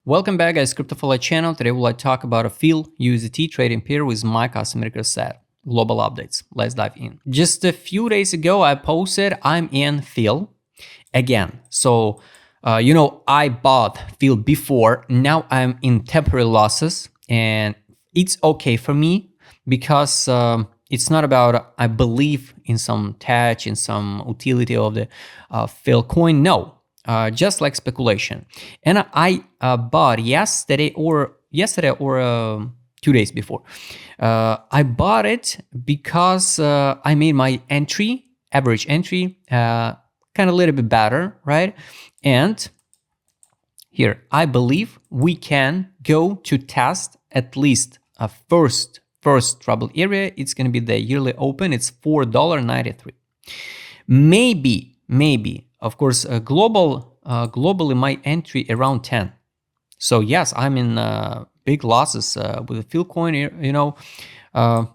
Welcome back, guys. CryptoFi channel. Today we'll talk about a FIL USDT trading pair with my customer set. Global updates. Let's dive in. Just a few days ago, I posted I'm in FIL again. So, I bought FIL before. Now I'm in temporary losses, and it's okay for me because it's not about I believe in some tech, in some utility of the Filecoin. No. Just like speculation. And I bought yesterday or 2 days before. I bought it because I made my average entry, kind of a little bit better, right? And here, I believe we can go to test at least a first trouble area. It's going to be the yearly open. It's $4.93. Maybe. Of course, globally, my entry around 10. So yes, I'm in big losses with the Filecoin.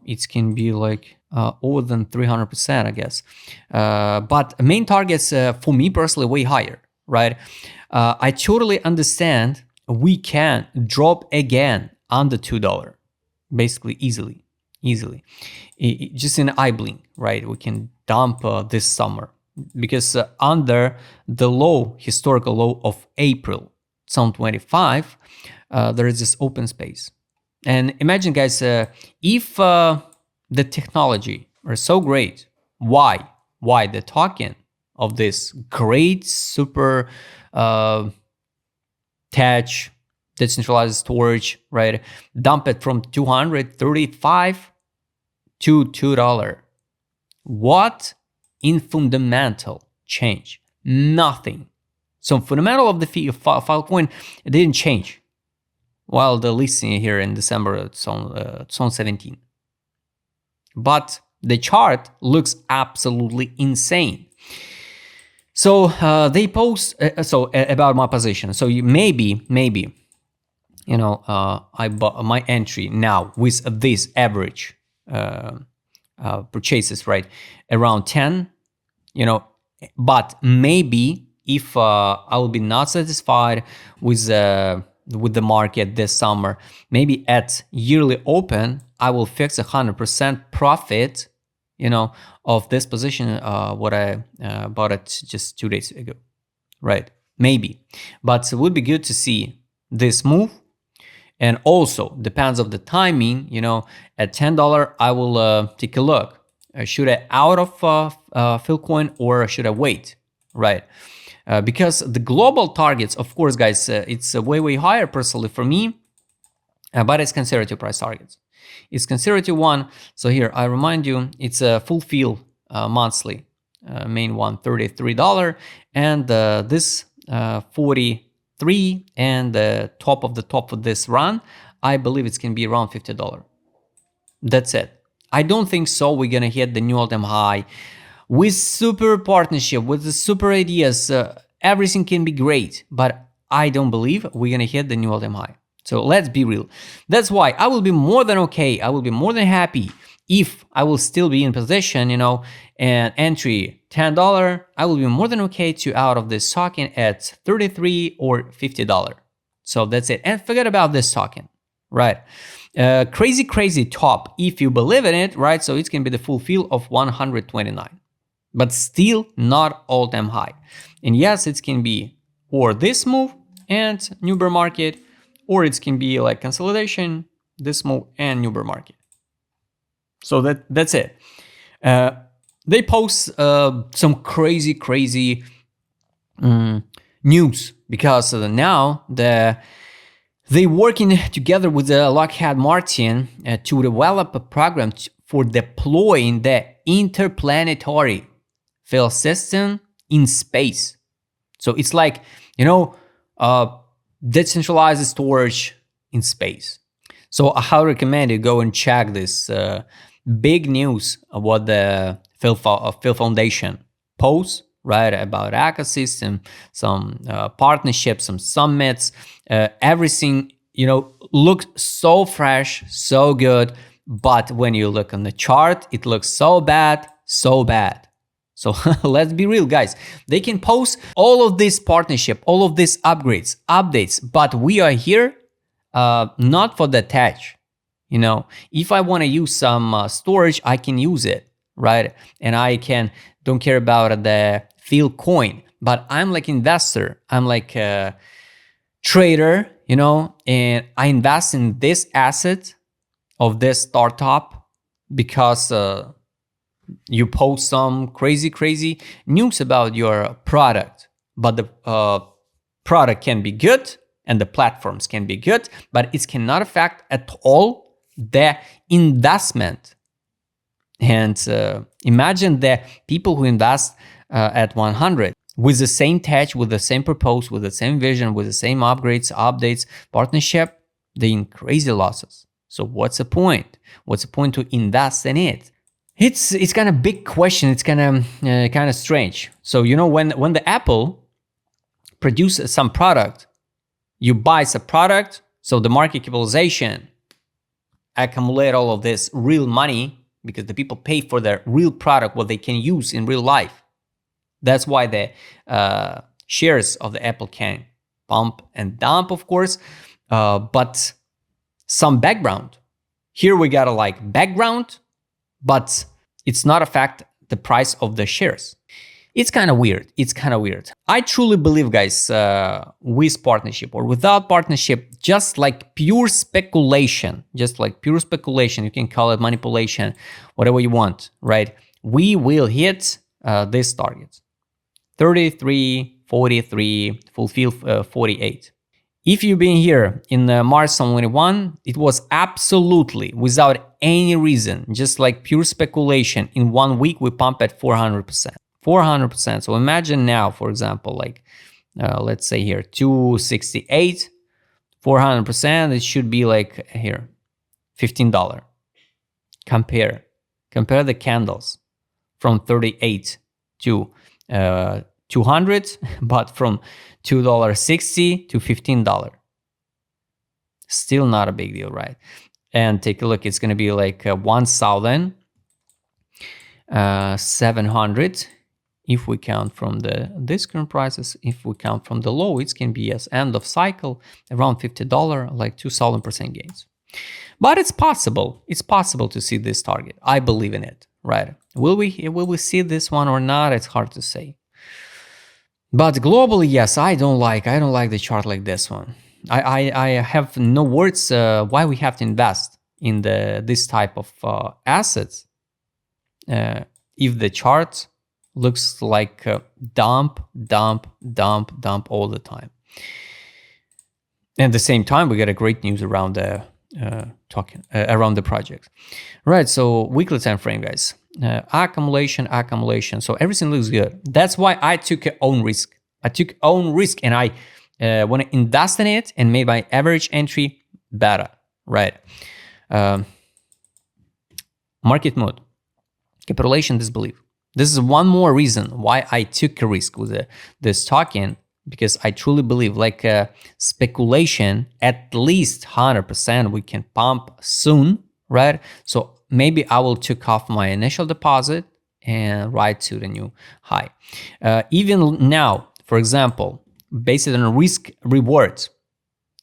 It can be like over than 300%, I guess. But main targets for me personally way higher, right? I totally understand we can drop again under $2, basically easily, just in eye blink, right? We can dump this summer. Because under the historical low of April 2025, there is this open space. And imagine, guys, if the technology are so great, why the token of this great super tech decentralized storage, right, dump it from 235 to $2? What in fundamental change? Nothing. So fundamental of the Filecoin didn't change while the listing here in December 2017. But the chart looks absolutely insane. So they post about my position. So maybe I bought my entry now with this average purchases, right, around 10. But maybe if I will be not satisfied with the market this summer, maybe at yearly open I will fix 100% profit, of this position. What I bought it just 2 days ago, right? Maybe, but it would be good to see this move. And also depends of the timing. At $10 I will take a look. Should I out of Filecoin or should I wait, right? Because the global targets, of course, guys, it's way higher personally for me, but it's conservative price targets. It's conservative one. So here I remind you, it's a full FIL monthly, main one $33, and this 43, and the top of this run, I believe it's gonna be around $50. That's it. I don't think so we're gonna hit the new all-time high with super partnership, with the super ideas. Everything can be great, but I don't believe we're gonna hit the new all-time high. So let's be real. That's why I will be more than okay. I will be more than happy if I will still be in position, and entry $10. I will be more than okay to out of this token at $33 or $50. So that's it. And forget about this token, right? Crazy top if you believe in it, right? So it can be the full FIL of 129, but still not all-time high. And yes, it can be or this move and new bear market, or it can be like consolidation, this move and new bear market. So that's it. They post some crazy news because now they working together with Lockheed Martin to develop a program for deploying the interplanetary FIL system in space. So it's like, decentralized storage in space. So I recommend you go and check this big news of what the FIL Foundation posts, right, about ecosystem, some partnerships, some summits, everything, looks so fresh, so good. But when you look on the chart, it looks so bad. So let's be real, guys. They can post all of this partnership, all of these upgrades, updates, but we are here not for the attach. You know, if I want to use some storage, I can use it, right? And I don't care about the Filecoin, but I'm like investor. I'm like a trader, you know, and I invest in this asset of this startup because you post some crazy news about your product, but the product can be good and the platforms can be good, but it cannot affect at all the investment. And imagine the people who invest at 100 with the same tech, with the same purpose, with the same vision, with the same upgrades, updates, partnership, they in crazy losses. So what's the point? What's the point to invest in it? It's kind of big question. It's kind of strange. So you know, when the Apple produces some product, you buy some product, so the market capitalization accumulate all of this real money because the people pay for their real product, what they can use in real life. That's why the shares of the Apple can pump and dump, of course, but some background. Here we got a like background, but it's not affect the price of the shares. It's kind of weird. I truly believe, guys, with partnership or without partnership, just like pure speculation, you can call it manipulation, whatever you want, right? We will hit this target. 33, 43, fulfill 48. If you've been here in March 2021, it was absolutely without any reason, just like pure speculation. In 1 week, we pump at 400%. 400%. So imagine now, for example, like let's say here 268, 400%. It should be like here $15. Compare the candles from 38 to 200, but from $2.60 to $15. Still not a big deal, right? And take a look, it's going to be like 1,700 if we count from this current prices. If we count from the low, it can be as end of cycle around $50, like 2,000% gains. But it's possible to see this target. I believe in it, right? Will we see this one or not? It's hard to say. But globally, yes, I don't like the chart like this one. I have no words why we have to invest in this type of assets if the chart looks like dump all the time. And at the same time, we get a great news around the around the project, right? So weekly time frame, guys. Accumulation. So everything looks good. That's why I took own risk. And I want to invest in it and made my average entry better, right? Market mode, capitulation, disbelief. This is one more reason why I took a risk with this token, because I truly believe like speculation, at least 100% we can pump soon, right? So maybe I will take off my initial deposit and ride to the new high. Even now, for example, based on risk reward,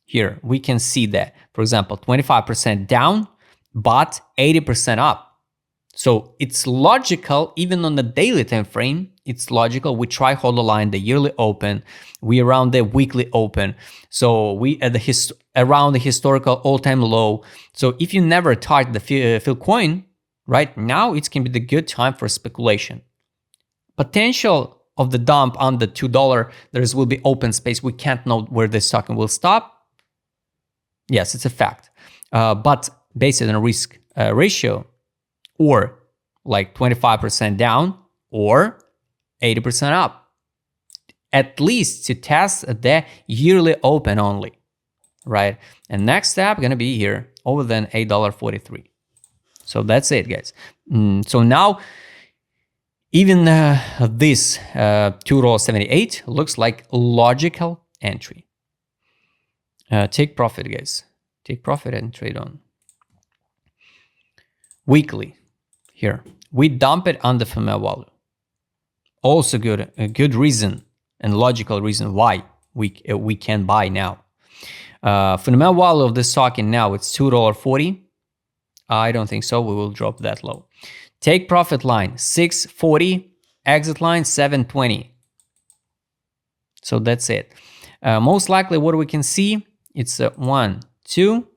here we can see that, for example, 25% down, but 80% up. So it's logical, even on the daily time frame, it's logical. We try hold the line, the yearly open, we around the weekly open. So we at the around the historical all-time low. So if you never target the Filecoin, right now, it can be the good time for speculation. Potential of the dump on the $2, there will be open space. We can't know where this token will stop. Yes, it's a fact. But based on a risk ratio, or like 25% down or 80% up, at least to test the yearly open only, right? And next step gonna be here over than $8.43. So that's it, guys. So now even this $2.78 looks like logical entry. Take profit, guys. Take profit and trade on. Weekly. Here, we dump it on the female value. Also a good reason and logical reason why we can buy now. Fundamental value of this token now, it's $2.40. I don't think so. We will drop that low. Take profit line, 640. Exit line, 720. So that's it. Most likely what we can see, it's a 1, 2.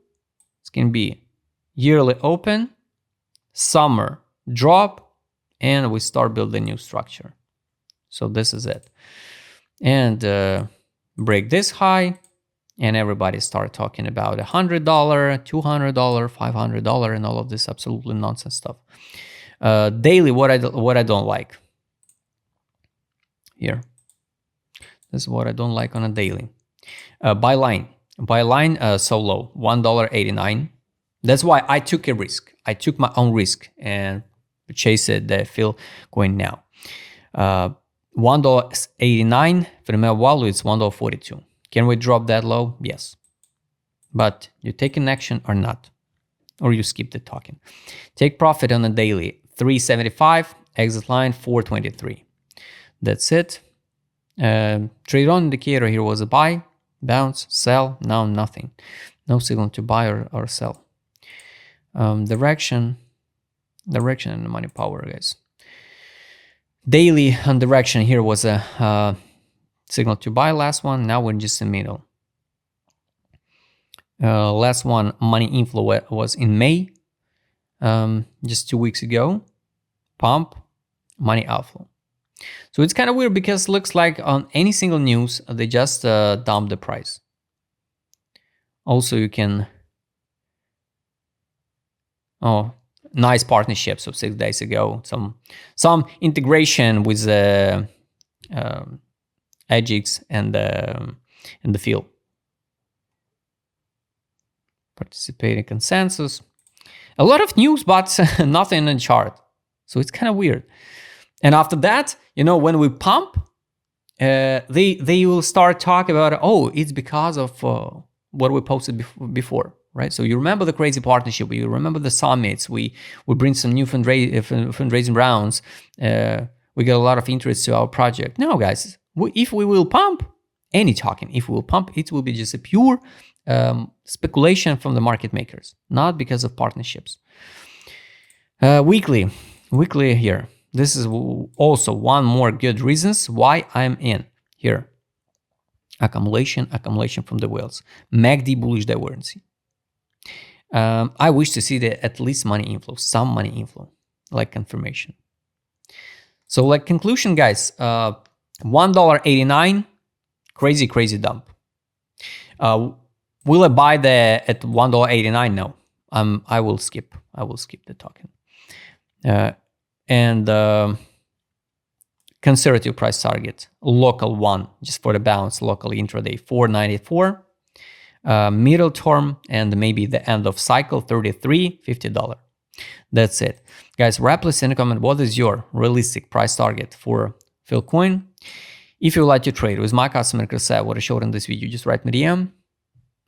It's going to be yearly open, summer drop, and we start building new structure. So this is it. And break this high, and everybody start talking about $100, $200, $500, and all of this absolutely nonsense stuff. Daily, what I don't like here. This is what I don't like on a daily. Buy line, so low, $1.89. That's why I took a risk. I took my own risk and purchased the Filecoin now. $1.89 for the value, it's $1.42. Can we drop that low? Yes. But you take an action or not, or you skip the token. Take profit on a daily, 375, exit line 423. That's it. Trade on indicator here was a buy, bounce, sell, now nothing. No signal to buy or sell. Direction and the money power, guys. Daily on direction here was a signal to buy, last one. Now we're just in the middle. Last one, money inflow, was in May, just 2 weeks ago. Pump, money outflow. So it's kind of weird because it looks like on any single news, they just dump the price. Also, you can... Oh, nice partnership. So 6 days ago, some integration with Edgix and the FIL. Participating consensus. A lot of news, but nothing in the chart. So it's kind of weird. And after that, when we pump, they will start talking about, oh, it's because of what we posted before, right? So you remember the crazy partnership, you remember the summits, we bring some new fundraising rounds, we get a lot of interest to our project. No, guys, if we will pump any token, if we will pump, it will be just a pure speculation from the market makers, not because of partnerships. Weekly here. This is also one more good reasons why I'm in here. Accumulation from the whales. MACD bullish divergence. I wish to see at least money inflow, some money inflow, like confirmation. So like conclusion, guys, $1.89, crazy dump. Will I buy at $1.89? No. I will skip the token. And conservative price target, local one, just for the bounce, local intraday, 494. Middle term and maybe the end of cycle, $33, $50. That's it. Guys, wrap list in the comment, what is your realistic price target for Filecoin? If you would like to trade with my customer, what I showed in this video, just write me DM.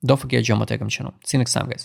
Don't forget, join my Telegram channel. See you next time, guys.